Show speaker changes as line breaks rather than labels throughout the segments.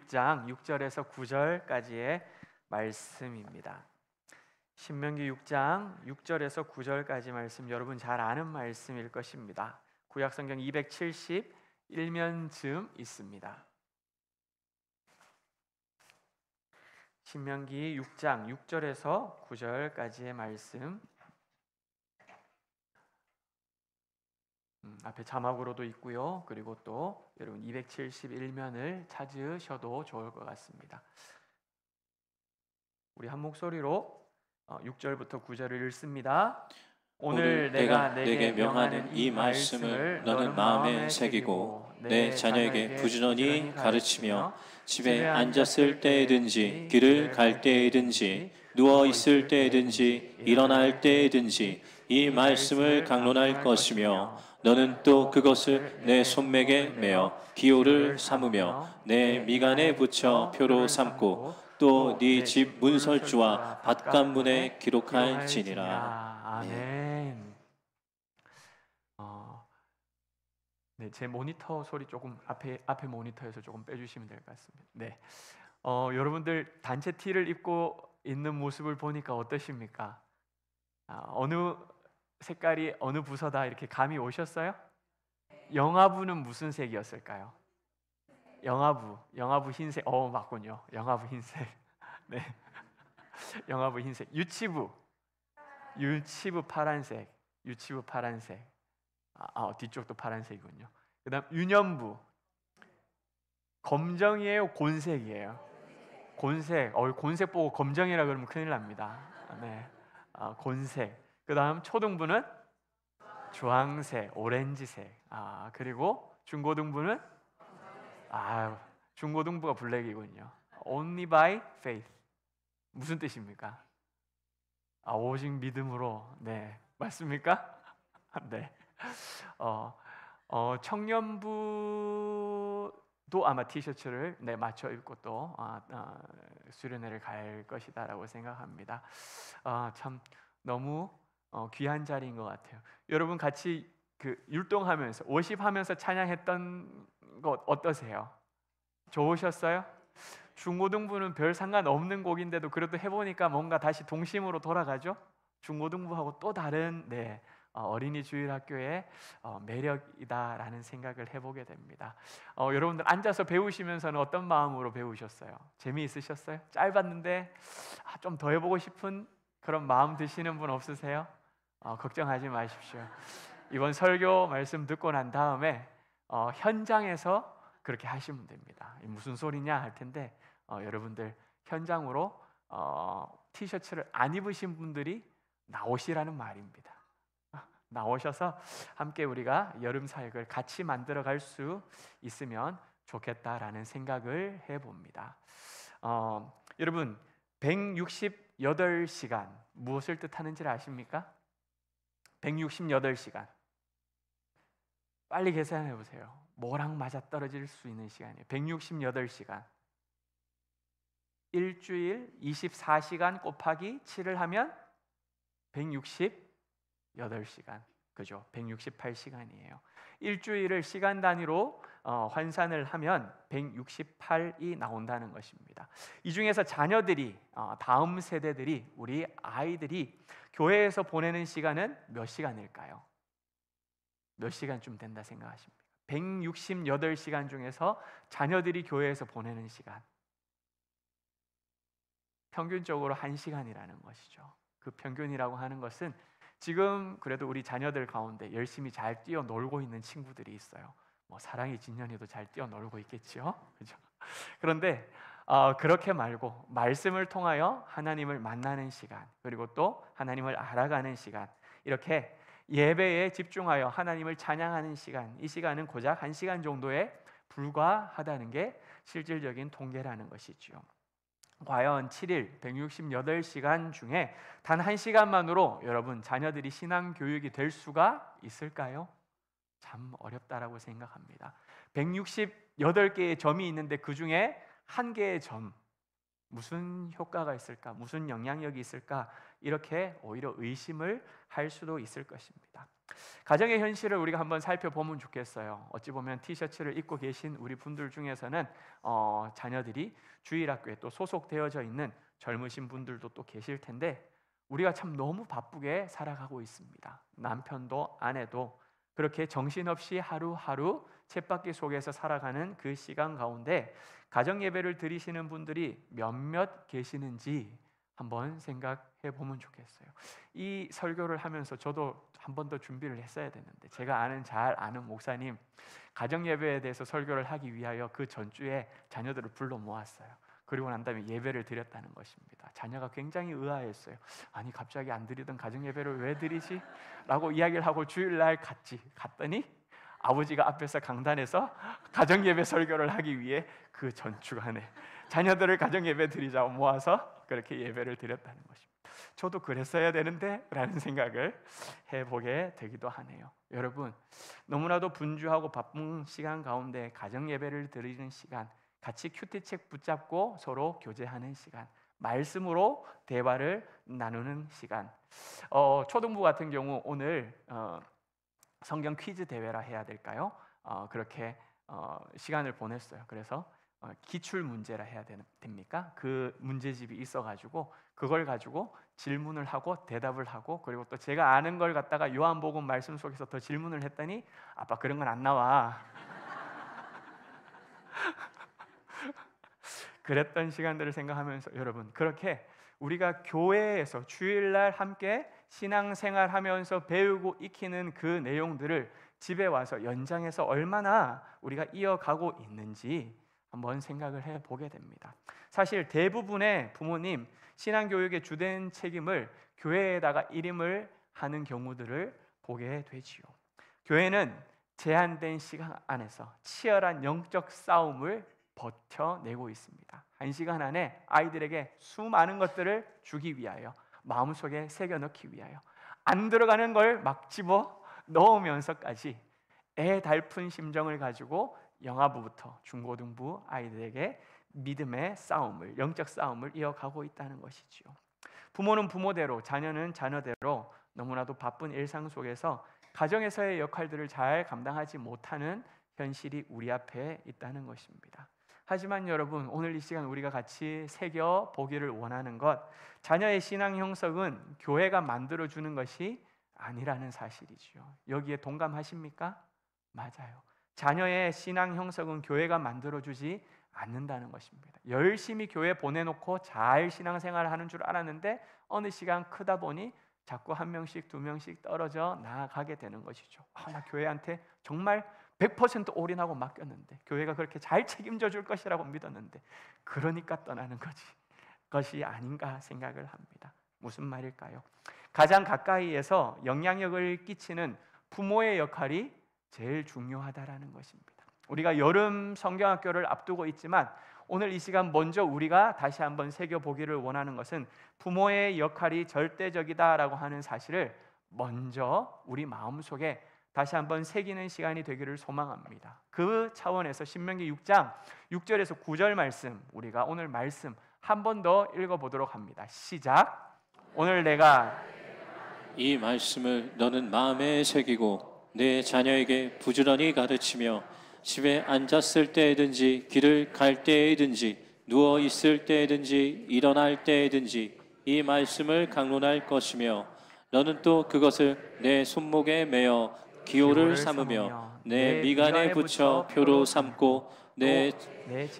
6장 6절에서 9절까지의 말씀입니다. 신명기 6장 6절에서 9절까지 말씀, 여러분 잘 아는 말씀일 것입니다. 구약성경 271면쯤 있습니다. 신명기 6장 6절에서 9절까지의 말씀, 앞에 자막으로도 있고요. 그리고 또 여러분 271면을 찾으셔도 좋을 것 같습니다. 우리 한 목소리로 6절부터 9절을 읽습니다.
오늘 내가 내게 명하는 이 말씀을 너는 마음에 새기고 내 자녀에게 부지런히 가르치며 집에 앉았을 때에든지 길을 갈 때에든지 누워 있을 때에든지 일어날 때에든지 이 말씀을 강론할 것이며 너는 또 그것을 내 손목에 매어 기호를 삼으며 내 미간에 붙여 표로 삼고 또 네 집 문설주와 밭간문에 기록할지니라.
아멘. 네, 제 모니터 소리 조금 앞에 모니터에서 조금 빼주시면 될 것 같습니다. 네, 여러분들 단체 티를 입고 있는 모습을 보니까 어떠십니까? 어느 색깔이 어느 부서다 이렇게 감이 오셨어요? 영화부는 무슨 색이었을까요? 영화부 흰색. 맞군요. 영화부 흰색. 네, 영화부 흰색. 유치부 파란색. 뒤쪽도 파란색이군요. 그다음 유년부 검정이에요, 곤색이에요? 곤색. 곤색 보고 검정이라 그러면 큰일 납니다. 네, 곤색. 그다음 초등부는 주황색, 오렌지색. 그리고 중고등부는 중고등부가 블랙이군요. Only by faith. 무슨 뜻입니까? 오직 믿음으로. 네, 맞습니까? 네. 청년부도 아마 티셔츠를 맞춰 입고 또 수련회를 갈 것이다라고 생각합니다. 참 너무 귀한 자리인 것 같아요. 여러분 같이 율동하면서 워십하면서 찬양했던 것 어떠세요? 좋으셨어요? 중고등부는 별 상관없는 곡인데도 그래도 해보니까 뭔가 다시 동심으로 돌아가죠? 중고등부하고 또 다른 어린이 주일학교의 매력이다라는 생각을 해보게 됩니다. 여러분들 앉아서 배우시면서는 어떤 마음으로 배우셨어요? 재미있으셨어요? 짧았는데 좀 더 해보고 싶은 그런 마음 드시는 분 없으세요? 걱정하지 마십시오. 이번 설교 말씀 듣고 난 다음에 현장에서 그렇게 하시면 됩니다. 무슨 소리냐 할 텐데 여러분들 현장으로 티셔츠를 안 입으신 분들이 나오시라는 말입니다. 나오셔서 함께 우리가 여름 사역을 같이 만들어 갈 수 있으면 좋겠다라는 생각을 해봅니다. 여러분 168시간 무엇을 뜻하는지 아십니까? 168시간 빨리 계산해 보세요. 뭐랑 맞아떨어질 수 있는 시간이에요. 168시간 일주일 24시간 곱하기 7을 하면 168시간, 그죠? 168시간이에요. 일주일을 시간 단위로 환산을 하면 168이 나온다는 것입니다. 이 중에서 자녀들이 다음 세대들이 우리 아이들이 교회에서 보내는 시간은 몇 시간일까요? 몇 시간쯤 된다 생각하십니까? 168시간 중에서 자녀들이 교회에서 보내는 시간 평균적으로 1시간이라는 것이죠. 그 평균이라고 하는 것은 지금 그래도 우리 자녀들 가운데 열심히 잘 뛰어놀고 있는 친구들이 있어요. 사랑이 진년이도 잘 뛰어놀고 있겠죠, 그죠? 그런데 그렇게 말고 말씀을 통하여 하나님을 만나는 시간, 그리고 또 하나님을 알아가는 시간, 이렇게 예배에 집중하여 하나님을 찬양하는 시간, 이 시간은 고작 1시간 정도에 불과하다는 게 실질적인 통계라는 것이죠. 과연 7일 168시간 중에 단 1시간만으로 여러분 자녀들이 신앙 교육이 될 수가 있을까요? 참 어렵다라고 생각합니다. 168개의 점이 있는데 그 중에 한 개의 점, 무슨 효과가 있을까? 무슨 영향력이 있을까? 이렇게 오히려 의심을 할 수도 있을 것입니다. 가정의 현실을 우리가 한번 살펴보면 좋겠어요. 어찌 보면 티셔츠를 입고 계신 우리 분들 중에서는 자녀들이 주일학교에 또 소속되어져 있는 젊으신 분들도 또 계실 텐데, 우리가 참 너무 바쁘게 살아가고 있습니다. 남편도 아내도 그렇게 정신없이 하루하루 쳇바퀴 속에서 살아가는 그 시간 가운데 가정 예배를 드리시는 분들이 몇몇 계시는지 한번 생각해 보면 좋겠어요. 이 설교를 하면서 저도 한 번 더 준비를 했어야 되는데, 제가 잘 아는 목사님 가정 예배에 대해서 설교를 하기 위하여 그 전주에 자녀들을 불러 모았어요. 그리고 난 다음에 예배를 드렸다는 것입니다. 자녀가 굉장히 의아했어요. 아니, 갑자기 안 드리던 가정 예배를 왜 드리지? 라고 이야기를 하고 주일날 갔더니 아버지가 앞에서 강단에서 가정 예배 설교를 하기 위해 그 전주간에 자녀들을 가정 예배 드리자고 모아서 그렇게 예배를 드렸다는 것입니다. 저도 그랬어야 되는데 라는 생각을 해보게 되기도 하네요. 여러분, 너무나도 분주하고 바쁜 시간 가운데 가정 예배를 드리는 시간, 같이 큐티책 붙잡고 서로 교제하는 시간, 말씀으로 대화를 나누는 시간. 초등부 같은 경우 오늘 성경 퀴즈 대회라 해야 될까요? 그렇게 시간을 보냈어요. 그래서 기출 문제라 해야 됩니까? 그 문제집이 있어가지고 그걸 가지고 질문을 하고 대답을 하고, 그리고 또 제가 아는 걸 갖다가 요한복음 말씀 속에서 더 질문을 했더니 아빠 그런 건 안 나와. 그랬던 시간들을 생각하면서 여러분, 그렇게 우리가 교회에서 주일날 함께 신앙생활하면서 배우고 익히는 그 내용들을 집에 와서 연장해서 얼마나 우리가 이어가고 있는지 한번 생각을 해보게 됩니다. 사실 대부분의 부모님 신앙교육의 주된 책임을 교회에다가 일임을 하는 경우들을 보게 되지요. 교회는 제한된 시간 안에서 치열한 영적 싸움을 버텨내고 있습니다. 1시간 안에 아이들에게 수많은 것들을 주기 위하여, 마음속에 새겨넣기 위하여, 안 들어가는 걸 막 집어 넣으면서까지 애달픈 심정을 가지고 영아부부터 중고등부 아이들에게 믿음의 싸움을, 영적 싸움을 이어가고 있다는 것이지요. 부모는 부모대로, 자녀는 자녀대로 너무나도 바쁜 일상 속에서 가정에서의 역할들을 잘 감당하지 못하는 현실이 우리 앞에 있다는 것입니다. 하지만 여러분, 오늘 이 시간 우리가 같이 새겨 보기를 원하는 것, 자녀의 신앙 형성은 교회가 만들어주는 것이 아니라는 사실이지요. 여기에 동감하십니까? 맞아요. 자녀의 신앙 형성은 교회가 만들어주지 않는다는 것입니다. 열심히 교회 보내놓고 잘 신앙생활을 하는 줄 알았는데 어느 시간 크다 보니 자꾸 한 명씩 두 명씩 떨어져 나아가게 되는 것이죠. 나 교회한테 정말 100% 올인하고 맡겼는데, 교회가 그렇게 잘 책임져 줄 것이라고 믿었는데, 그러니까 떠나는 것이 아닌가 생각을 합니다. 무슨 말일까요? 가장 가까이에서 영향력을 끼치는 부모의 역할이 제일 중요하다라는 것입니다. 우리가 여름 성경학교를 앞두고 있지만 오늘 이 시간 먼저 우리가 다시 한번 새겨보기를 원하는 것은 부모의 역할이 절대적이다라고 하는 사실을 먼저 우리 마음속에 다시 한번 새기는 시간이 되기를 소망합니다. 그 차원에서 신명기 6장 6절에서 9절 말씀, 우리가 오늘 말씀 한 번 더 읽어보도록 합니다. 시작. 오늘 내가
이 말씀을 너는 마음에 새기고 내 자녀에게 부지런히 가르치며 집에 앉았을 때든지 길을 갈 때든지 누워 있을 때든지 일어날 때든지 이 말씀을 강론할 것이며 너는 또 그것을 내 손목에 매어 기호를 삼으며 내 미간에 붙여 표로 삼고 내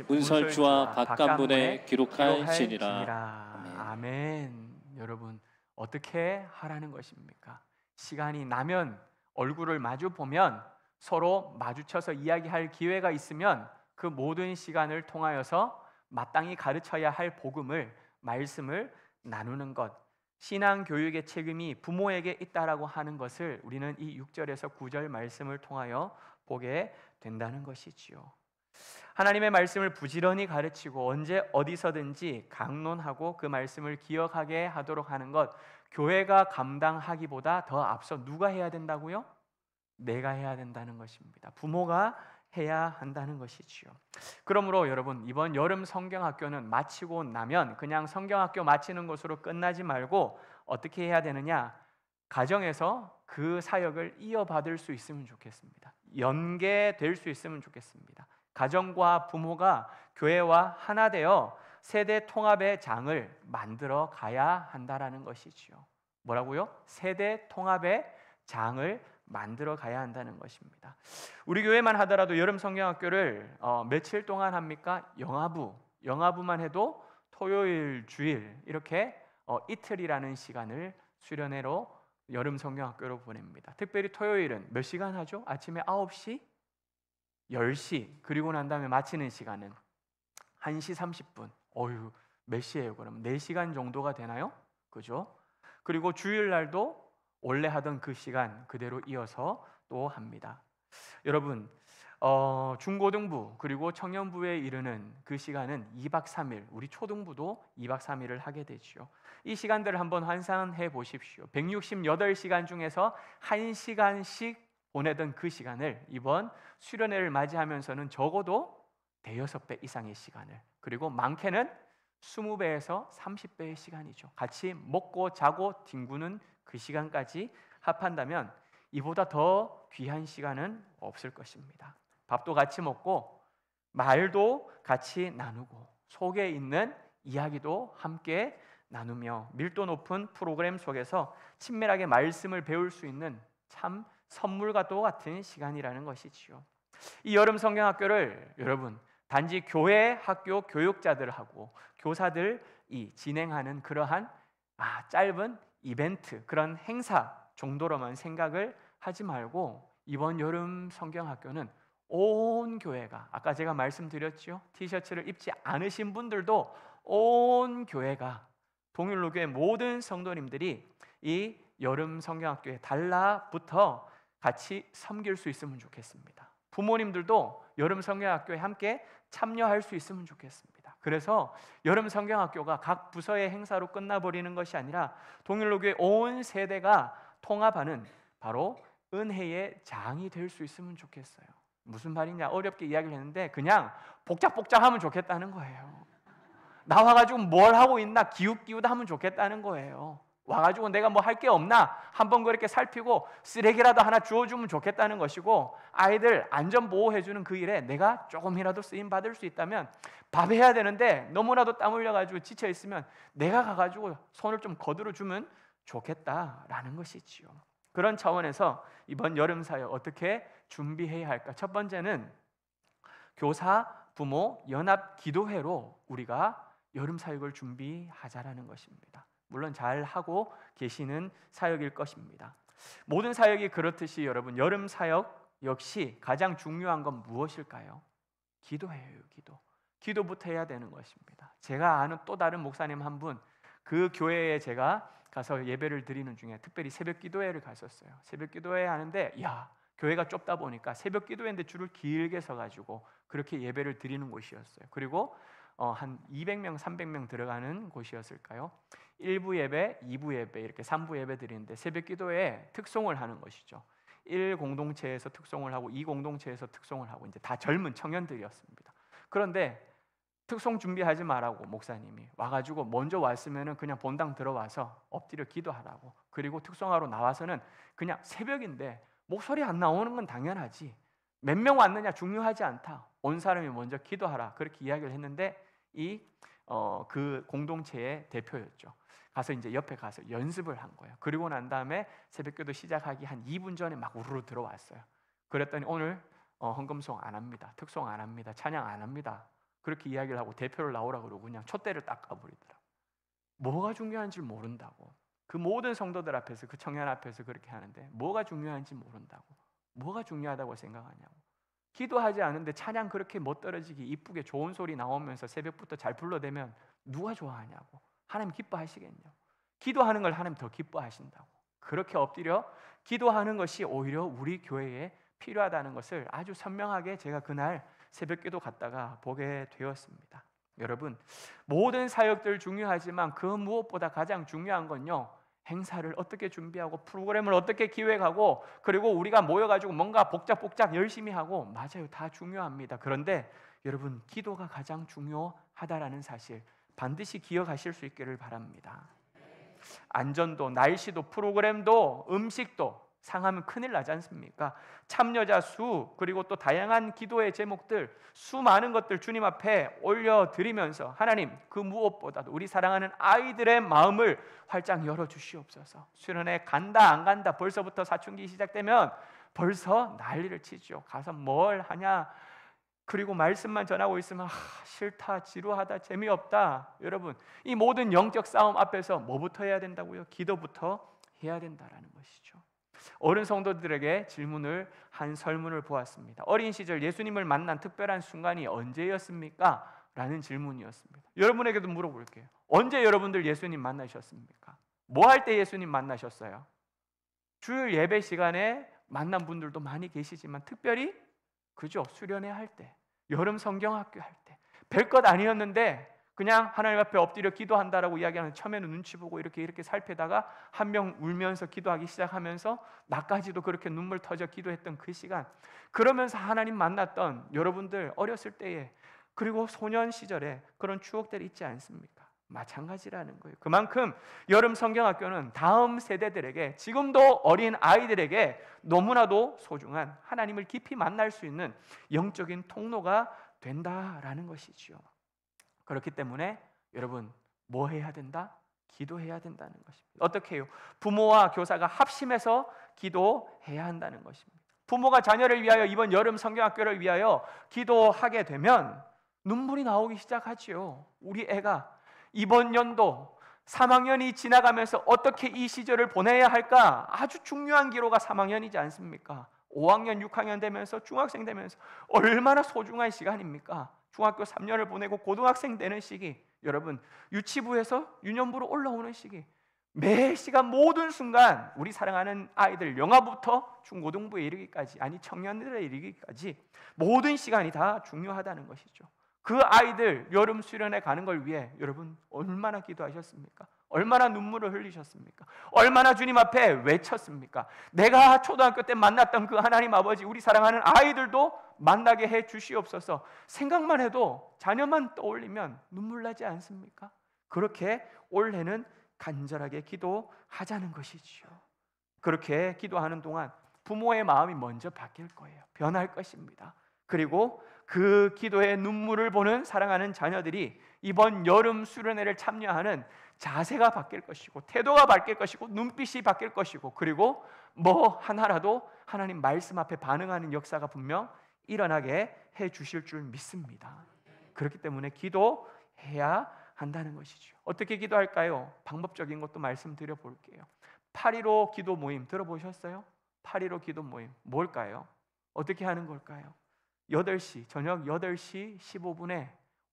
문설주와 박간문에 기록할지니라.
아멘. 여러분, 어떻게 하라는 것입니까? 시간이 나면, 얼굴을 마주 보면, 서로 마주쳐서 이야기할 기회가 있으면 그 모든 시간을 통하여서 마땅히 가르쳐야 할 복음을, 말씀을 나누는 것, 신앙 교육의 책임이 부모에게 있다라고 하는 것을 우리는 이 6절에서 9절 말씀을 통하여 보게 된다는 것이지요. 하나님의 말씀을 부지런히 가르치고 언제 어디서든지 강론하고 그 말씀을 기억하게 하도록 하는 것, 교회가 감당하기보다 더 앞서 누가 해야 된다고요? 내가 해야 된다는 것입니다. 부모가 해야 한다는 것이지요. 그러므로 여러분, 이번 여름 성경학교는 마치고 나면 그냥 성경학교 마치는 것으로 끝나지 말고 어떻게 해야 되느냐? 가정에서 그 사역을 이어받을 수 있으면 좋겠습니다. 연계될 수 있으면 좋겠습니다. 가정과 부모가 교회와 하나 되어 세대 통합의 장을 만들어 가야 한다라는 것이지요. 뭐라고요? 세대 통합의 장을 만들어 가야 한다는 것입니다. 우리 교회만 하더라도 여름 성경학교를 며칠 동안 합니까? 영화부만 해도 토요일, 주일 이렇게 이틀이라는 시간을 수련회로 여름 성경학교로 보냅니다. 특별히 토요일은 몇 시간 하죠? 아침에 9시, 10시, 그리고 난 다음에 마치는 시간은 1시 30분. 어휴, 몇 시예요? 그럼 4시간 정도가 되나요? 그죠? 그리고 주일날도 원래 하던 그 시간 그대로 이어서 또 합니다. 여러분, 중고등부 그리고 청년부에 이르는 그 시간은 2박 3일, 우리 초등부도 2박 3일을 하게 되죠. 이 시간들을 한번 환상해 보십시오. 168시간 중에서 1시간씩 보내던 그 시간을 이번 수련회를 맞이하면서는 적어도 대여섯 배 이상의 시간을, 그리고 많게는 20배에서 30배의 시간이죠. 같이 먹고 자고 뒹구는 그 시간까지 합한다면 이보다 더 귀한 시간은 없을 것입니다. 밥도 같이 먹고 말도 같이 나누고 속에 있는 이야기도 함께 나누며 밀도 높은 프로그램 속에서 친밀하게 말씀을 배울 수 있는 참 선물과도 같은 시간이라는 것이지요. 이 여름 성경학교를 여러분 단지 교회 학교 교육자들하고 교사들이 진행하는 그러한 짧은 이벤트, 그런 행사 정도로만 생각을 하지 말고 이번 여름 성경학교는 온 교회가, 아까 제가 말씀드렸죠, 티셔츠를 입지 않으신 분들도 온 교회가, 동일로교회 모든 성도님들이 이 여름 성경학교에 달라붙어 같이 섬길 수 있으면 좋겠습니다. 부모님들도 여름 성경학교에 함께 참여할 수 있으면 좋겠습니다. 그래서 여름 성경학교가 각 부서의 행사로 끝나버리는 것이 아니라 동일로교회 온 세대가 통합하는 바로 은혜의 장이 될 수 있으면 좋겠어요. 무슨 말이냐, 어렵게 이야기를 했는데 그냥 복작복작하면 좋겠다는 거예요. 나와가지고 뭘 하고 있나 기웃기웃 하면 좋겠다는 거예요. 와가지고 내가 뭐 할 게 없나 한번 그렇게 살피고 쓰레기라도 하나 주워주면 좋겠다는 것이고, 아이들 안전보호해주는 그 일에 내가 조금이라도 쓰임받을 수 있다면, 밥 해야 되는데 너무나도 땀 흘려가지고 지쳐있으면 내가 가가지고 손을 좀 거들어주면 좋겠다라는 것이지요. 그런 차원에서 이번 여름사역 어떻게 준비해야 할까? 첫 번째는 교사, 부모, 연합 기도회로 우리가 여름사역을 준비하자라는 것입니다. 물론 잘 하고 계시는 사역일 것입니다. 모든 사역이 그렇듯이 여러분 여름 사역 역시 가장 중요한 건 무엇일까요? 기도예요. 기도부터 해야 되는 것입니다. 제가 아는 또 다른 목사님 한 분, 그 교회에 제가 가서 예배를 드리는 중에 특별히 새벽 기도회를 갔었어요. 새벽 기도회 하는데 교회가 좁다 보니까 새벽 기도회인데 줄을 길게 서가지고 그렇게 예배를 드리는 곳이었어요. 그리고 한 200명, 300명 들어가는 곳이었을까요? 1부 예배, 2부 예배 이렇게 3부 예배 드리는데 새벽 기도에 특송을 하는 것이죠. 1 공동체에서 특송을 하고 2 공동체에서 특송을 하고 이제 다 젊은 청년들이었습니다. 그런데 특송 준비하지 말라고 목사님이 와가지고 먼저 왔으면은 그냥 본당 들어와서 엎드려 기도하라고, 그리고 특송하러 나와서는 그냥 새벽인데 목소리 안 나오는 건 당연하지, 몇 명 왔느냐 중요하지 않다, 온 사람이 먼저 기도하라, 그렇게 이야기를 했는데 그 공동체의 대표였죠. 가서 이제 옆에 가서 연습을 한 거예요. 그리고 난 다음에 새벽기도 시작하기 한 2분 전에 막 우르르 들어왔어요. 그랬더니 오늘 헌금송 안 합니다, 특송 안 합니다, 찬양 안 합니다, 그렇게 이야기를 하고 대표를 나오라고 그러고 그냥 촛대를 딱 까버리더라고요. 뭐가 중요한지 모른다고. 그 모든 성도들 앞에서, 그 청년 앞에서 그렇게 하는데 뭐가 중요한지 모른다고. 뭐가 중요하다고 생각하냐고. 기도하지 않은데 찬양 그렇게 멋떨어지게 이쁘게 좋은 소리 나오면서 새벽부터 잘 불러대면 누가 좋아하냐고. 하나님 기뻐하시겠냐고. 기도하는 걸 하나님 더 기뻐하신다고. 그렇게 엎드려 기도하는 것이 오히려 우리 교회에 필요하다는 것을 아주 선명하게 제가 그날 새벽기도 갔다가 보게 되었습니다. 여러분, 모든 사역들 중요하지만 그 무엇보다 가장 중요한 건요, 행사를 어떻게 준비하고 프로그램을 어떻게 기획하고 그리고 우리가 모여가지고 뭔가 복작복작 열심히 하고, 맞아요, 다 중요합니다. 그런데 여러분, 기도가 가장 중요하다라는 사실 반드시 기억하실 수 있기를 바랍니다. 안전도, 날씨도, 프로그램도, 음식도, 상하면 큰일 나지 않습니까? 참여자 수, 그리고 또 다양한 기도의 제목들, 수많은 것들 주님 앞에 올려드리면서 하나님, 그 무엇보다도 우리 사랑하는 아이들의 마음을 활짝 열어주시옵소서. 수련회 간다 안 간다 벌써부터 사춘기 시작되면 벌써 난리를 치죠. 가서 뭘 하냐, 그리고 말씀만 전하고 있으면 싫다, 지루하다, 재미없다. 여러분, 이 모든 영적 싸움 앞에서 뭐부터 해야 된다고요? 기도부터 해야 된다라는 것이죠. 어른 성도들에게 질문을 한 설문을 보았습니다. 어린 시절 예수님을 만난 특별한 순간이 언제였습니까? 라는 질문이었습니다. 여러분에게도 물어볼게요. 언제 여러분들 예수님 만나셨습니까? 뭐 할 때 예수님 만나셨어요? 주일 예배 시간에 만난 분들도 많이 계시지만 특별히 그죠? 수련회 할 때, 여름 성경학교 할 때, 별것 아니었는데 그냥 하나님 앞에 엎드려 기도한다라고 이야기하는, 처음에는 눈치 보고 이렇게 살피다가 한 명 울면서 기도하기 시작하면서 나까지도 그렇게 눈물 터져 기도했던 그 시간, 그러면서 하나님 만났던 여러분들 어렸을 때에, 그리고 소년 시절에 그런 추억들이 있지 않습니까? 마찬가지라는 거예요. 그만큼 여름 성경학교는 다음 세대들에게, 지금도 어린 아이들에게 너무나도 소중한, 하나님을 깊이 만날 수 있는 영적인 통로가 된다라는 것이지요. 그렇기 때문에 여러분, 뭐 해야 된다? 기도해야 된다는 것입니다. 어떻게 해요? 부모와 교사가 합심해서 기도해야 한다는 것입니다. 부모가 자녀를 위하여 이번 여름 성경학교를 위하여 기도하게 되면 눈물이 나오기 시작하지요. 우리 애가 이번 연도 3학년이 지나가면서 어떻게 이 시절을 보내야 할까? 아주 중요한 기로가 3학년이지 않습니까? 5학년, 6학년 되면서 중학생 되면서 얼마나 소중한 시간입니까? 중학교 3년을 보내고 고등학생 되는 시기, 여러분 유치부에서 유년부로 올라오는 시기, 매 시간 모든 순간 우리 사랑하는 아이들 영아부터 중고등부에 이르기까지, 아니 청년들에 이르기까지 모든 시간이 다 중요하다는 것이죠. 그 아이들 여름 수련회 가는 걸 위해 여러분 얼마나 기도하셨습니까? 얼마나 눈물을 흘리셨습니까? 얼마나 주님 앞에 외쳤습니까? 내가 초등학교 때 만났던 그 하나님 아버지, 우리 사랑하는 아이들도 만나게 해 주시옵소서. 생각만 해도, 자녀만 떠올리면 눈물 나지 않습니까? 그렇게 올해는 간절하게 기도하자는 것이지요. 그렇게 기도하는 동안 부모의 마음이 먼저 바뀔 거예요. 변할 것입니다. 그리고 그 기도의 눈물을 보는 사랑하는 자녀들이 이번 여름 수련회를 참여하는 자세가 바뀔 것이고, 태도가 바뀔 것이고, 눈빛이 바뀔 것이고, 그리고 뭐 하나라도 하나님 말씀 앞에 반응하는 역사가 분명 일어나게 해 주실 줄 믿습니다. 그렇기 때문에 기도해야 한다는 것이죠. 어떻게 기도할까요? 방법적인 것도 말씀드려 볼게요. 8.15 기도 모임 들어보셨어요? 8.15 기도 모임 뭘까요? 어떻게 하는 걸까요? 8시, 저녁 8시 15분에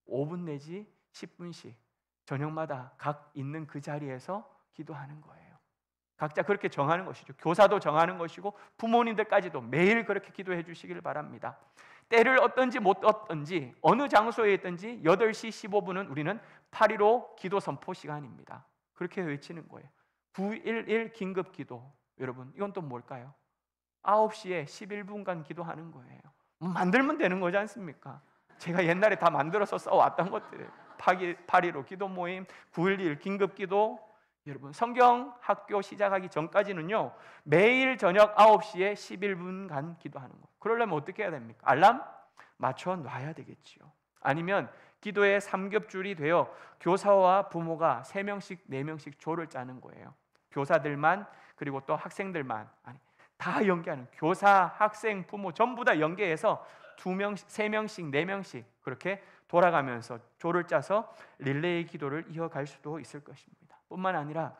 5분 내지 10분씩 저녁마다 각 있는 그 자리에서 기도하는 거예요. 각자 그렇게 정하는 것이죠. 교사도 정하는 것이고 부모님들까지도 매일 그렇게 기도해 주시길 바랍니다. 때를 얻든지 못 얻든지 어느 장소에 있든지 8시 15분은 우리는 8.15 기도 선포 시간입니다. 그렇게 외치는 거예요. 9.11 긴급 기도, 여러분 이건 또 뭘까요? 9시에 11분간 기도하는 거예요. 만들면 되는 거지 않습니까? 제가 옛날에 다 만들어서 써왔던 것들이에요. 8.15 기도 모임, 9.11 긴급 기도. 여러분 성경 학교 시작하기 전까지는요 매일 저녁 9시에 11분간 기도하는 거예요. 그러려면 어떻게 해야 됩니까? 알람 맞춰 놔야 되겠지요. 아니면 기도의 삼겹줄이 되어 교사와 부모가 3명씩 4명씩 조를 짜는 거예요. 교사들만, 그리고 또 학생들만, 아니 다 연계하는, 교사, 학생, 부모 전부 다 연계해서 2명씩, 3명씩, 4명씩 그렇게 돌아가면서 조를 짜서 릴레이 기도를 이어갈 수도 있을 것입니다. 뿐만 아니라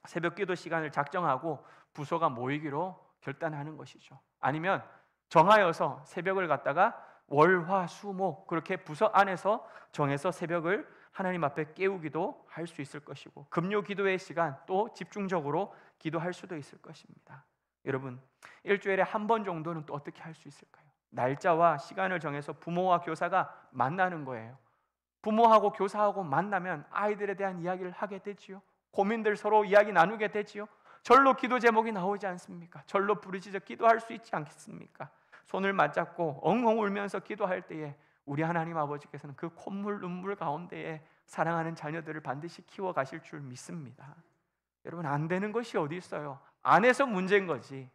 새벽 기도 시간을 작정하고 부서가 모이기로 결단하는 것이죠. 아니면 정하여서 새벽을 갖다가 월, 화, 수, 목 그렇게 부서 안에서 정해서 새벽을 하나님 앞에 깨우기도 할 수 있을 것이고, 금요 기도의 시간 또 집중적으로 기도할 수도 있을 것입니다. 여러분 일주일에 한 번 정도는 또 어떻게 할 수 있을까요? 날짜와 시간을 정해서 부모와 교사가 만나는 거예요. 부모하고 교사하고 만나면 아이들에 대한 이야기를 하게 되지요. 고민들 서로 이야기 나누게 되지요. 절로 기도 제목이 나오지 않습니까? 절로 부르짖어 기도할 수 있지 않겠습니까? 손을 맞잡고 엉엉 울면서 기도할 때에 우리 하나님 아버지께서는 그 콧물 눈물 가운데에 사랑하는 자녀들을 반드시 키워가실 줄 믿습니다. 여러분 안 되는 것이 어디 있어요? 안에서 문제인 거지.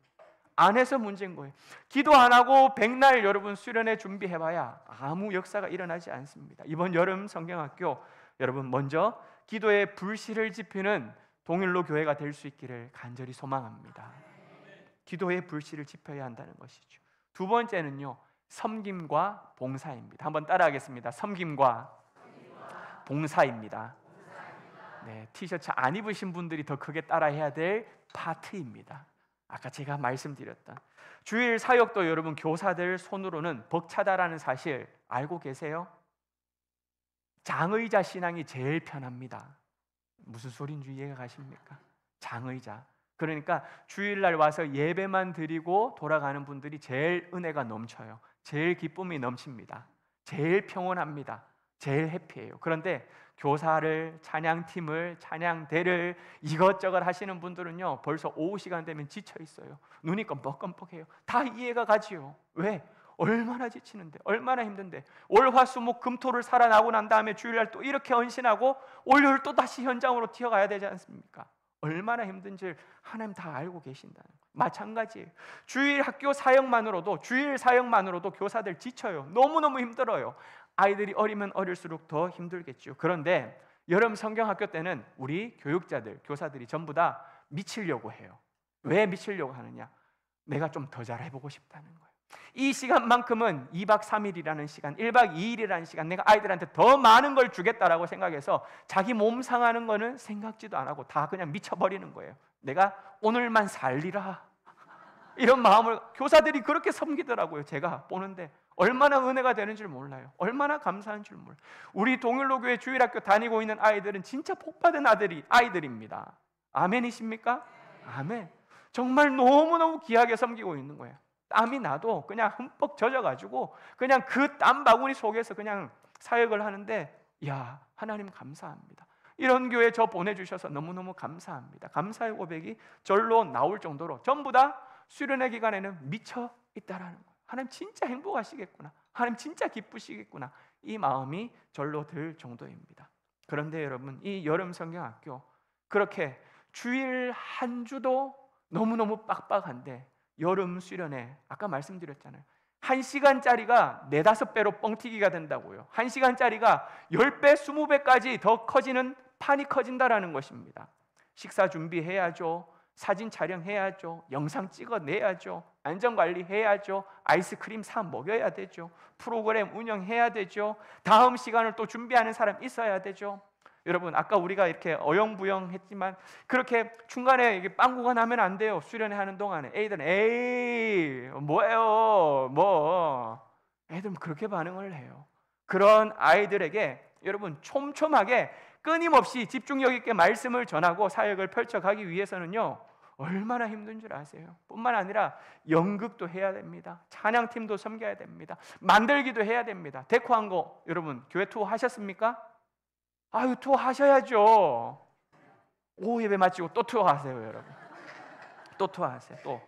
안 해서 문제인 거예요. 기도 안 하고 백날 여러분 수련회 준비해봐야 아무 역사가 일어나지 않습니다. 이번 여름 성경학교 여러분 먼저 기도의 불씨를 지피는 동일로 교회가 될 수 있기를 간절히 소망합니다. 기도의 불씨를 지펴야 한다는 것이죠. 두 번째는요, 섬김과 봉사입니다. 한번 따라하겠습니다. 섬김과 봉사입니다. 네, 티셔츠 안 입으신 분들이 더 크게 따라해야 될 파트입니다. 아까 제가 말씀드렸던 주일 사역도 여러분 교사들 손으로는 벅차다라는 사실 알고 계세요? 장의자 신앙이 제일 편합니다. 무슨 소린지 이해가 가십니까? 장의자. 그러니까 주일날 와서 예배만 드리고 돌아가는 분들이 제일 은혜가 넘쳐요. 제일 기쁨이 넘칩니다. 제일 평온합니다. 제일 해피해요. 그런데 교사를, 찬양팀을, 찬양대를 이것저것 하시는 분들은요 벌써 오후 시간 되면 지쳐 있어요. 눈이 껌뻑껌뻑해요. 다 이해가 가지요. 왜? 얼마나 지치는데, 얼마나 힘든데. 월화수목 금토를 살아나고 난 다음에 주일날 또 이렇게 헌신하고 월요일 또 다시 현장으로 튀어가야 되지 않습니까? 얼마나 힘든지 하나님 다 알고 계신다는 거예요. 마찬가지예요. 주일 학교 사역만으로도, 주일 사역만으로도 교사들 지쳐요. 너무너무 힘들어요. 아이들이 어리면 어릴수록 더 힘들겠죠. 그런데 여름 성경학교 때는 우리 교육자들, 교사들이 전부 다 미치려고 해요. 왜 미치려고 하느냐? 내가 좀 더 잘해보고 싶다는 거예요. 이 시간만큼은 2박 3일이라는 시간, 1박 2일이라는 시간, 내가 아이들한테 더 많은 걸 주겠다라고 생각해서 자기 몸 상하는 거는 생각지도 안 하고 다 그냥 미쳐버리는 거예요. 내가 오늘만 살리라, 이런 마음을 교사들이 그렇게 섬기더라고요. 제가 보는데 얼마나 은혜가 되는 줄 몰라요. 얼마나 감사한 줄 몰라요. 우리 동일로교회 주일학교 다니고 있는 아이들은 진짜 복받은 아이들입니다. 아멘이십니까? 아멘. 정말 너무너무 귀하게 섬기고 있는 거예요. 땀이 나도 그냥 흠뻑 젖어가지고 그냥 그 땀 바구니 속에서 그냥 사역을 하는데, 야, 하나님 감사합니다. 이런 교회 저 보내주셔서 너무너무 감사합니다. 감사의 고백이 절로 나올 정도로 전부 다 수련회 기간에는 미쳐 있다라는 거예요. 하나님 진짜 행복하시겠구나, 하나님 진짜 기쁘시겠구나, 이 마음이 절로 들 정도입니다. 그런데 여러분, 이 여름 성경학교 그렇게 주일 한 주도 너무너무 빡빡한데 여름 수련회 아까 말씀드렸잖아요. 1시간짜리가 4-5배로 뻥튀기가 된다고요. 1시간짜리가 10배, 20배까지 더 커지는 판이 커진다라는 것입니다. 식사 준비해야죠, 사진 촬영해야죠, 영상 찍어내야죠, 안전관리해야죠, 아이스크림 사 먹여야 되죠, 프로그램 운영해야 되죠, 다음 시간을 또 준비하는 사람 있어야 되죠. 여러분, 아까 우리가 이렇게 어영부영 했지만 그렇게 중간에 이게 빵꾸가 나면 안 돼요. 수련회 하는 동안에 애들은 에이 뭐예요 뭐, 애들은 그렇게 반응을 해요. 그런 아이들에게 여러분 촘촘하게 끊임없이 집중력 있게 말씀을 전하고 사역을 펼쳐가기 위해서는요 얼마나 힘든 줄 아세요? 뿐만 아니라 연극도 해야 됩니다. 찬양팀도 섬겨야 됩니다. 만들기도 해야 됩니다. 데코한 거 여러분 교회 투어 하셨습니까? 아유, 투어 하셔야죠. 오후 예배 마치고 또 투어 하세요, 여러분. 또 투어 하세요. 또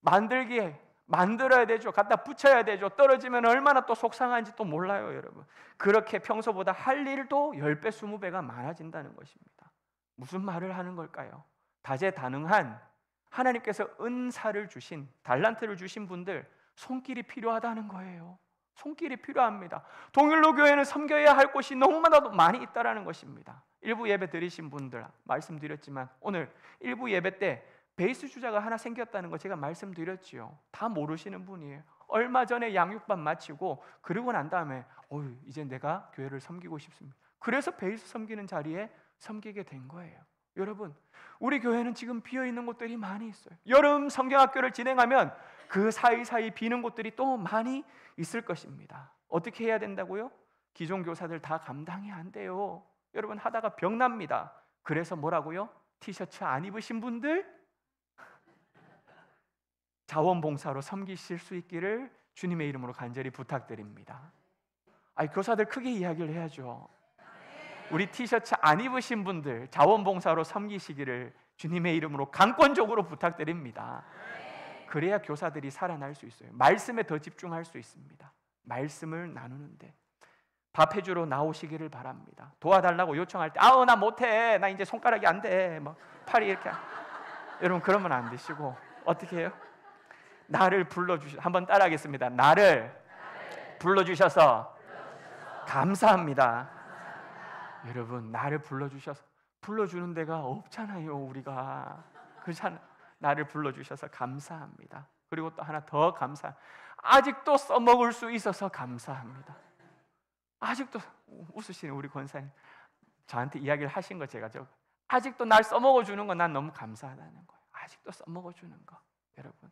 만들기 만들어야 되죠. 갖다 붙여야 되죠. 떨어지면 얼마나 또 속상한지 또 몰라요, 여러분. 그렇게 평소보다 할 일도 10배, 20배가 많아진다는 것입니다. 무슨 말을 하는 걸까요? 다재다능한 하나님께서 은사를 주신, 달란트를 주신 분들 손길이 필요하다는 거예요. 손길이 필요합니다. 동일로 교회는 섬겨야 할 곳이 너무나도 많이 있다는 것입니다. 일부 예배 드리신 분들 말씀드렸지만 오늘 일부 예배 때 베이스 주자가 하나 생겼다는 거 제가 말씀드렸지요. 다 모르시는 분이에요. 얼마 전에 양육반 마치고 그러고 난 다음에 이제 내가 교회를 섬기고 싶습니다. 그래서 베이스 섬기는 자리에 섬기게 된 거예요. 여러분, 우리 교회는 지금 비어있는 곳들이 많이 있어요. 여름 성경학교를 진행하면 그 사이사이 비는 곳들이 또 많이 있을 것입니다. 어떻게 해야 된다고요? 기존 교사들 다 감당이 안 돼요. 여러분, 하다가 병납니다. 그래서 뭐라고요? 티셔츠 안 입으신 분들 자원봉사로 섬기실 수 있기를 주님의 이름으로 간절히 부탁드립니다. 교사들 크게 이야기를 해야죠. 우리 티셔츠 안 입으신 분들 자원봉사로 섬기시기를 주님의 이름으로 강권적으로 부탁드립니다. 그래야 교사들이 살아날 수 있어요. 말씀에 더 집중할 수 있습니다. 말씀을 나누는데 밥 해주러 나오시기를 바랍니다. 도와달라고 요청할 때 나 못해, 나 이제 손가락이 안 돼, 팔이 이렇게 여러분 그러면 안 되시고 어떻게 해요? 나를 불러주셔서, 한번 따라하겠습니다. 나를 불러주셔서 감사합니다. 여러분, 나를 불러주는 데가 없잖아요. 우리가 그렇잖아. 나를 불러주셔서 감사합니다. 그리고 또 하나 더 아직도 써먹을 수 있어서 감사합니다. 아직도 웃으시는 우리 권사님, 저한테 이야기를 하신 거 제가 아직도 날 써먹어주는 거 난 너무 감사하다는 거예요. 아직도 써먹어주는 거. 여러분,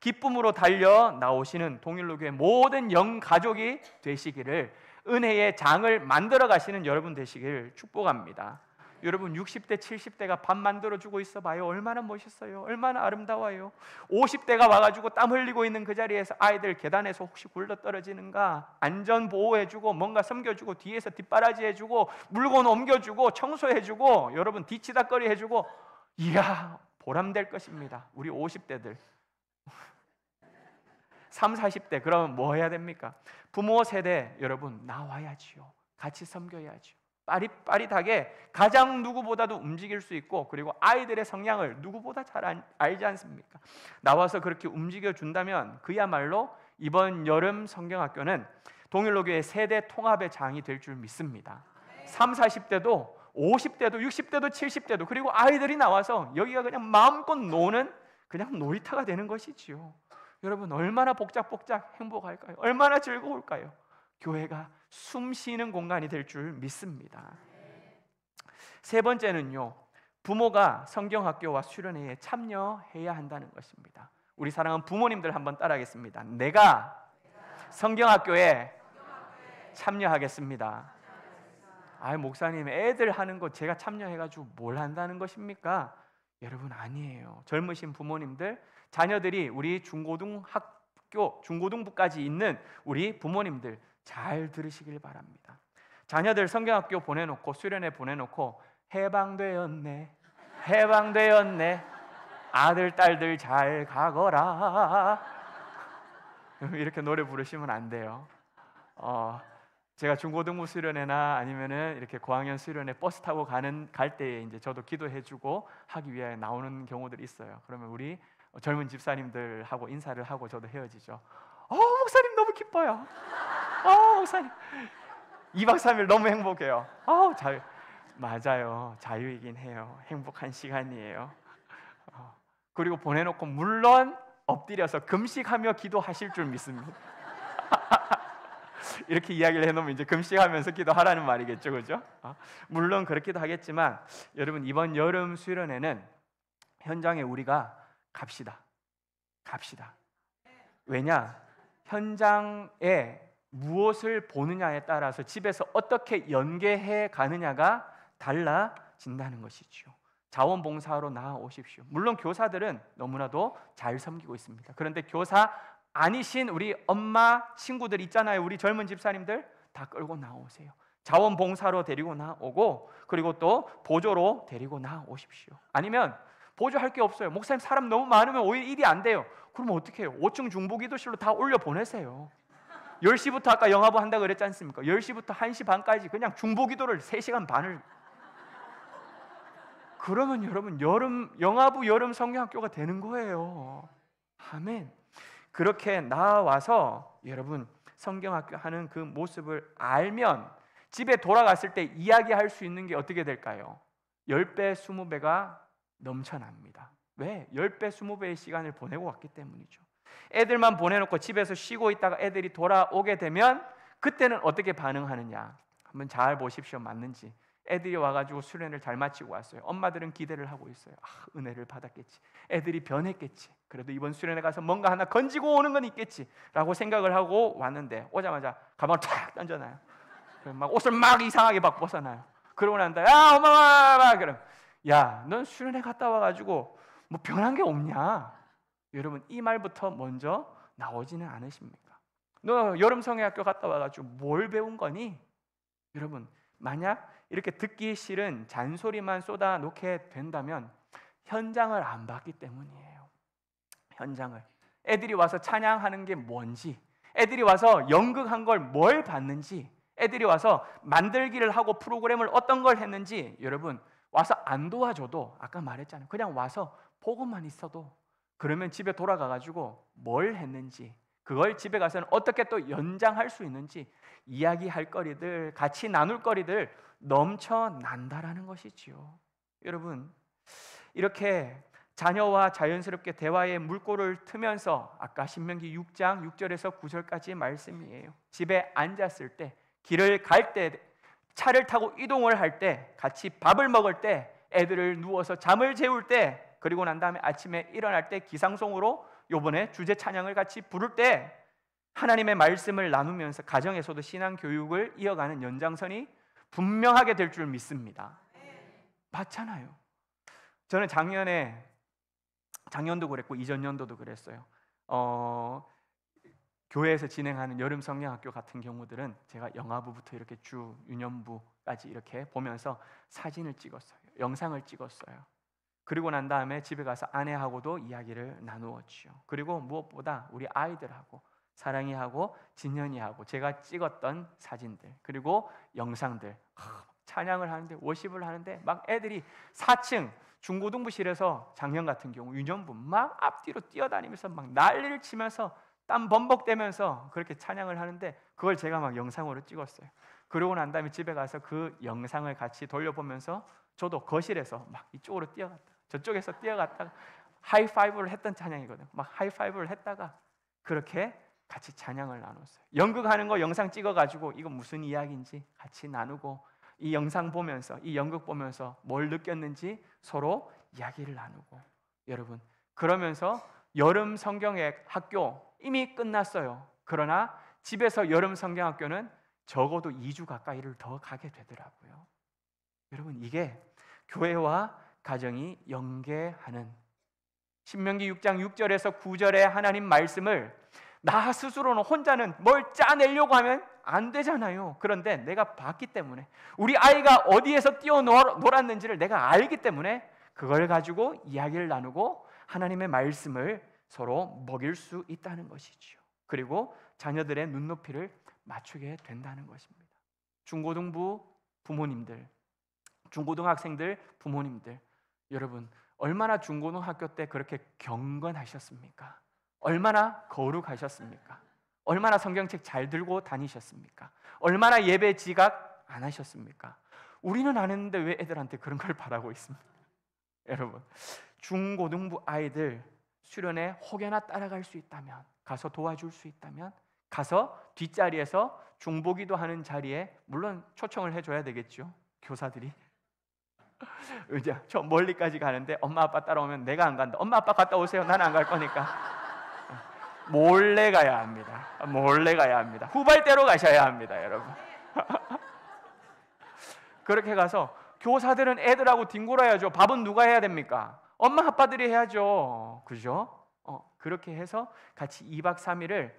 기쁨으로 달려 나오시는 동일로교회 모든 영가족이 되시기를, 은혜의 장을 만들어 가시는 여러분 되시기를 축복합니다. 여러분, 60대 70대가 밥 만들어주고 있어 봐요. 얼마나 멋있어요. 얼마나 아름다워요. 50대가 와가지고 땀 흘리고 있는 그 자리에서 아이들 계단에서 혹시 굴러 떨어지는가 안전 보호해주고, 뭔가 섬겨주고, 뒤에서 뒷바라지 해주고, 물건 옮겨주고, 청소해주고, 여러분 뒤치다거리 해주고, 이야, 보람될 것입니다. 우리 50대들 30, 40대 그러면 뭐 해야 됩니까? 부모 세대 여러분 나와야지요. 같이 섬겨야지요. 빠릿빠릿하게 가장 누구보다도 움직일 수 있고, 그리고 아이들의 성향을 누구보다 잘 알지 않습니까? 나와서 그렇게 움직여 준다면 그야말로 이번 여름 성경학교는 동일로교회 세대 통합의 장이 될 줄 믿습니다. 30, 40대도 50대도 60대도 70대도, 그리고 아이들이 나와서 여기가 그냥 마음껏 노는 그냥 놀이터가 되는 것이지요. 여러분, 얼마나 복작복작 행복할까요? 얼마나 즐거울까요? 교회가 숨 쉬는 공간이 될 줄 믿습니다. 세 번째는요, 부모가 성경학교와 수련회에 참여해야 한다는 것입니다. 우리 사랑하는 부모님들 한번 따라하겠습니다. 내가 성경학교에 참여하겠습니다. 목사님, 애들 하는 거 제가 참여해가지고 뭘 한다는 것입니까? 여러분, 아니에요. 젊으신 부모님들, 자녀들이 우리 중고등부까지 있는 우리 부모님들 잘 들으시길 바랍니다. 자녀들 성경학교 보내놓고, 수련회 보내놓고, 해방되었네, 해방되었네, 아들 딸들 잘 가거라, 이렇게 노래 부르시면 안 돼요. 제가 중고등부 수련회나 아니면은 이렇게 고학년 수련회 버스 타고 갈 때에 이제 저도 기도해주고 하기 위해 나오는 경우들이 있어요. 그러면 우리 젊은 집사님들하고 인사를 하고 저도 헤어지죠. 목사님 너무 기뻐요. 목사님 2박 3일 너무 행복해요. 맞아요, 자유이긴 해요. 행복한 시간이에요. 그리고 보내놓고 물론 엎드려서 금식하며 기도하실 줄 믿습니다. 이렇게 이야기를 해놓으면 이제 금식하면서 기도하라는 말이겠죠, 그죠? 물론 그렇기도 하겠지만, 여러분, 이번 여름 수련회는 현장에 우리가 갑시다. 왜냐? 현장에 무엇을 보느냐에 따라서 집에서 어떻게 연계해 가느냐가 달라진다는 것이죠. 자원봉사로 나아오십시오. 물론 교사들은 너무나도 잘 섬기고 있습니다. 그런데 교사 아니신 우리 엄마 친구들 있잖아요. 우리 젊은 집사님들 다 끌고 나오세요. 자원봉사로 데리고 나오고, 그리고 또 보조로 데리고 나오십시오. 아니면 보조할 게 없어요. 목사님, 사람 너무 많으면 오히려 일이 안 돼요. 그러면 어떻게 해요? 5층 중보기도실로 다 올려보내세요. 10시부터 아까 영화부 한다고 그랬지 않습니까? 10시부터 1시 반까지 그냥 중보기도를 3시간 반을. 그러면 여러분, 영화부 여름 성경학교가 되는 거예요. 아멘. 그렇게 나와서 여러분 성경학교 하는 그 모습을 알면 집에 돌아갔을 때 이야기할 수 있는 게 어떻게 될까요? 10배, 20배가 넘쳐납니다. 왜? 10배, 20배의 시간을 보내고 왔기 때문이죠. 애들만 보내놓고 집에서 쉬고 있다가 애들이 돌아오게 되면 그때는 어떻게 반응하느냐 한번 잘 보십시오. 맞는지. 애들이 와가지고 수련을 잘 마치고 왔어요. 엄마들은 기대를 하고 있어요. 은혜를 받았겠지, 애들이 변했겠지, 그래도 이번 수련회 가서 뭔가 하나 건지고 오는 건 있겠지 라고 생각을 하고 왔는데, 오자마자 가방을 탁 던져놔요. 막 옷을 막 이상하게 막 벗어놔요. 그러고 난 다음에 야 엄마 그럼, 야 넌 수련회 갔다 와가지고 뭐 변한 게 없냐? 여러분, 이 말부터 먼저 나오지는 않으십니까? 너 여름 성경학교 갔다 와가지고 뭘 배운 거니? 여러분, 만약 이렇게 듣기 싫은 잔소리만 쏟아놓게 된다면 현장을 안 봤기 때문이에요. 현장을. 애들이 와서 찬양하는 게 뭔지, 애들이 와서 연극한 걸 뭘 봤는지, 애들이 와서 만들기를 하고 프로그램을 어떤 걸 했는지, 여러분 와서 안 도와줘도 아까 말했잖아요. 그냥 와서 보고만 있어도, 그러면 집에 돌아가가지고 뭘 했는지, 그걸 집에 가서는 어떻게 또 연장할 수 있는지 이야기할 거리들, 같이 나눌 거리들 넘쳐난다라는 것이지요. 여러분, 이렇게 자녀와 자연스럽게 대화의 물꼬를 트면서 아까 신명기 6장 6절에서 9절까지의 말씀이에요. 집에 앉았을 때, 길을 갈 때, 차를 타고 이동을 할 때, 같이 밥을 먹을 때, 애들을 누워서 잠을 재울 때, 그리고 난 다음에 아침에 일어날 때 기상송으로 요번에 주제 찬양을 같이 부를 때 하나님의 말씀을 나누면서 가정에서도 신앙 교육을 이어가는 연장선이 분명하게 될 줄 믿습니다. 맞잖아요. 저는 작년도 그랬고 이전년도도 그랬어요. 교회에서 진행하는 여름 성경학교 같은 경우들은 제가 영아부부터 이렇게 쭉 유년부까지 이렇게 보면서 사진을 찍었어요. 영상을 찍었어요. 그리고 난 다음에 집에 가서 아내하고도 이야기를 나누었죠. 그리고 무엇보다 우리 아이들하고, 사랑이하고 진현이하고 제가 찍었던 사진들, 그리고 영상들, 찬양을 하는데, 워십을 하는데 막 애들이 4층 중고등부실에서 작년 같은 경우 유년부 막 앞뒤로 뛰어다니면서 막 난리를 치면서 땀 범벅대면서 그렇게 찬양을 하는데, 그걸 제가 막 영상으로 찍었어요. 그러고 난 다음에 집에 가서 그 영상을 같이 돌려보면서 저도 거실에서 막 이쪽으로 뛰어갔다, 저쪽에서 뛰어갔다가 하이파이브를 했던 찬양이거든요. 막 하이파이브를 했다가 그렇게 같이 찬양을 나눴어요. 연극하는 거 영상 찍어가지고 이거 무슨 이야기인지 같이 나누고, 이 영상 보면서, 이 연극 보면서 뭘 느꼈는지 서로 이야기를 나누고, 여러분, 그러면서 여름 성경의 학교 이미 끝났어요. 그러나 집에서 여름 성경학교는 적어도 2주 가까이를 더 가게 되더라고요. 여러분, 이게 교회와 가정이 연계하는, 신명기 6장 6절에서 9절의 하나님 말씀을 나 스스로는 혼자는 뭘 짜내려고 하면 안 되잖아요. 그런데 내가 봤기 때문에, 우리 아이가 어디에서 뛰어놀았는지를 내가 알기 때문에 그걸 가지고 이야기를 나누고 하나님의 말씀을 서로 먹일 수 있다는 것이죠. 그리고 자녀들의 눈높이를 맞추게 된다는 것입니다. 중고등부 부모님들, 중고등학생들 부모님들, 여러분, 얼마나 중고등학교 때 그렇게 경건하셨습니까? 얼마나 거룩하셨습니까? 얼마나 성경책 잘 들고 다니셨습니까? 얼마나 예배 지각 안 하셨습니까? 우리는 안 했는데 왜 애들한테 그런 걸 바라고 있습니까? 여러분, 중고등부 아이들 수련회 혹여나 따라갈 수 있다면, 가서 도와줄 수 있다면 가서 뒷자리에서 중보기도 하는 자리에 물론 초청을 해줘야 되겠죠. 교사들이 이제 저 멀리까지 가는데 엄마 아빠 따라오면 내가 안 간다. 엄마 아빠 갔다 오세요. 나는 안 갈 거니까. 몰래 가야 합니다. 몰래 가야 합니다. 후발대로 가셔야 합니다, 여러분. 그렇게 가서 교사들은 애들하고 뒹굴어야죠. 밥은 누가 해야 됩니까? 엄마 아빠들이 해야죠. 그죠? 그렇게 해서 같이 2박 3일을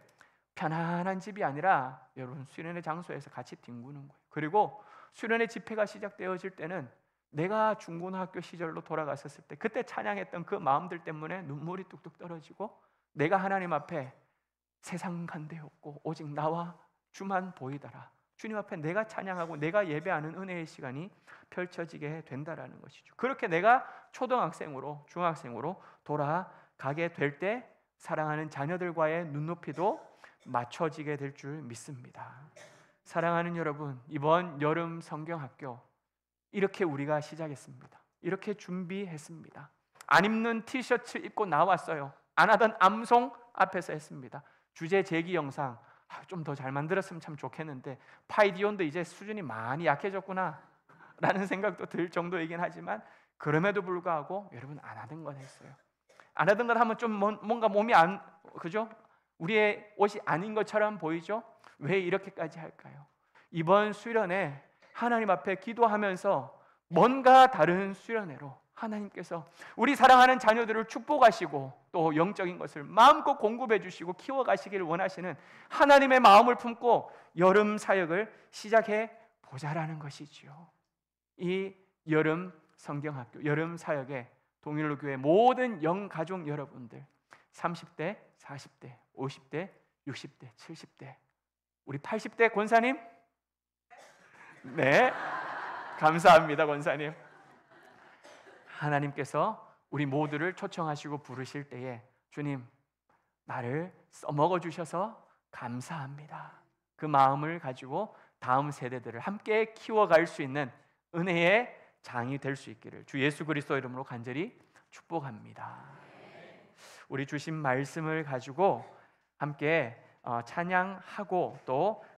편안한 집이 아니라 여러분 수련회 장소에서 같이 뒹구는 거예요. 그리고 수련회 집회가 시작되어질 때는 내가 중고등학교 시절로 돌아갔었을 때 그때 찬양했던 그 마음들 때문에 눈물이 뚝뚝 떨어지고, 내가 하나님 앞에 세상 간데 없고 오직 나와 주만 보이더라, 주님 앞에 내가 찬양하고 내가 예배하는 은혜의 시간이 펼쳐지게 된다라는 것이죠. 그렇게 내가 초등학생으로 중학생으로 돌아가게 될 때 사랑하는 자녀들과의 눈높이도 맞춰지게 될 줄 믿습니다. 사랑하는 여러분, 이번 여름 성경학교 이렇게 우리가 시작했습니다. 이렇게 준비했습니다. 안 입는 티셔츠 입고 나왔어요. 안 하던 암송 앞에서 했습니다. 주제 제기 영상 좀 더 잘 만들었으면 참 좋겠는데 파이디온도 이제 수준이 많이 약해졌구나 라는 생각도 들 정도이긴 하지만, 그럼에도 불구하고 여러분 안 하던 건 했어요. 안 하던 건 하면 좀 뭔가 몸이 안, 그죠? 우리의 옷이 아닌 것처럼 보이죠? 왜 이렇게까지 할까요? 이번 수련회 하나님 앞에 기도하면서 뭔가 다른 수련회로 하나님께서 우리 사랑하는 자녀들을 축복하시고 또 영적인 것을 마음껏 공급해 주시고 키워가시기를 원하시는 하나님의 마음을 품고 여름 사역을 시작해 보자라는 것이지요. 이 여름 성경학교, 여름 사역에 동일로교회 모든 영가족 여러분들, 30대, 40대, 50대, 60대, 70대, 우리 80대 권사님, 네, 감사합니다 권사님. 하나님께서 우리 모두를 초청하시고 부르실 때에 주님 나를 써먹어 주셔서 감사합니다. 그 마음을 가지고 다음 세대들을 함께 키워갈 수 있는 은혜의 장이 될 수 있기를 주 예수 그리스도 이름으로 간절히 축복합니다. 우리 주신 말씀을 가지고 함께 찬양하고 또